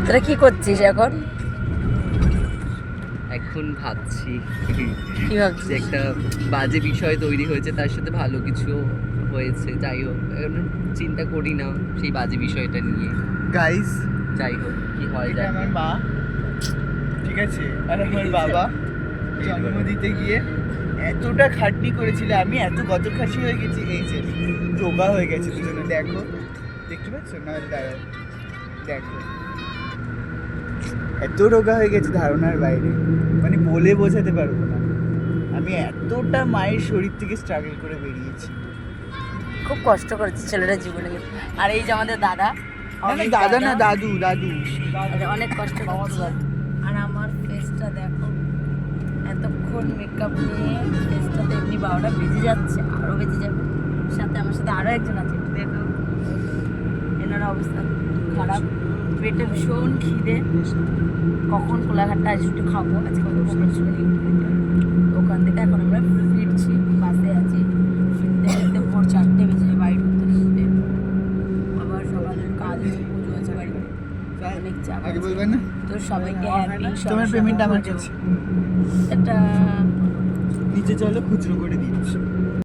তোরা কি করছিস এখন? এখন ভাবছি কি ভাবছিস? একটা বাজে বিষয় তৈরি হয়েছে, তার সাথে ভালো কিছু হয়েছে, যাই হোক এখন চিন্তা করি না সেই বাজে বিষয়টা নিয়ে। গাইস, যাই হোক কি হয় এটা যায়। আমার মা, ঠিক আছে, আর আমার বাবা জন্ম দিতে গিয়ে এতটা খাটনি করেছিল, আমি এত গতখাসি হয়ে গেছি, এই যে রোগা হয়ে গেছে দুজনে, দেখো, দেখতে পাচ্ছ না? দাঁড়াও, দেখো এত রোগা হয়ে গেছে ধারণার বাইরে, মানে বলে বোঝাতে পারবো না। আমি এতটা মায়ের শরীর থেকে স্ট্রাগল করে বেরিয়েছি। খুব কষ্ট করেছে ছেলেটা জীবনে। আর এই যে আমাদের দাদা, দাদা না, দাদু, দাদু অনেক কষ্ট করছে। আর আমার ফেসটা দেখো, এতক্ষণ মেকআপ নিয়ে ফেসটাতে এমনি 12টা বেজে যাচ্ছে, আরও বেজে যাবে। সাথে আমার সাথে আরও একজন আছে, একটু দেখো, এনার অবস্থা খারাপ, পেটে ভীষণ খিদে, কখন কোলাঘাটটা আজ একটু খাবো, আজকে প্রোগ্রাম ছিল ওখান থেকে এখন আমরা ফিরছি, বাসে আছি, ফিরতে ফিরতে ভোর 4টে বেজে যায় বাড়ি ঢুকতে ঢুকতে। আবার সকালের কাজ আছে, পুজো আছে বাড়িতে, অনেক চাপ আগে আছে। বলবেন না? তো সবাইকে হ্যাপি। তোমার পেমেন্ট আমার কাছে, একটা নিচে চলো, খুচরো করে দিচ্ছি।